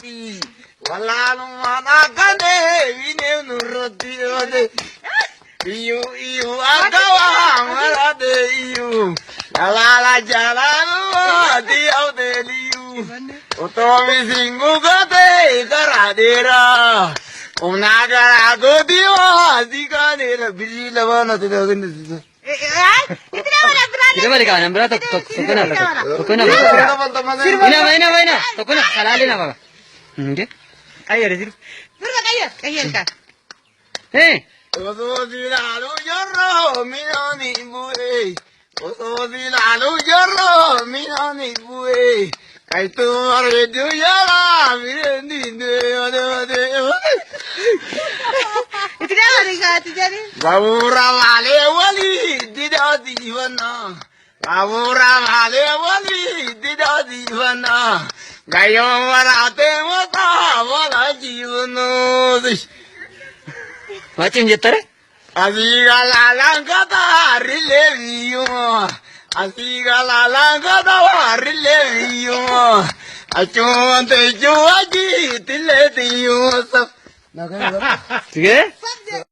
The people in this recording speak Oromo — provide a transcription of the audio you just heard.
Roti, wala nung manakane, ine nuroti ode. Iu agawa, marade iu. Lalala jalanu adi ode liu. Otomi singu gade karadera. Unagara godiwa adi kanera biji lavana tidagane. कितने वाले का नंबर तो ना ना तो ना चला लेना बाबा आइए रे फिर कहिए का Oso dilalu yorro minoni bue. Oso dilalu yorro minoni bue. Kai tu mare du yara mirendi de ode. इतने वाले का तुझे Babura vale wali dida divana. Babura vale wali dida divana. Gayo marate mata wala jivano. वाचिम जेतर Asiga la langata rilevio. Asiga la langata rilevio. Achonte juaji tile dio sab. ठीक है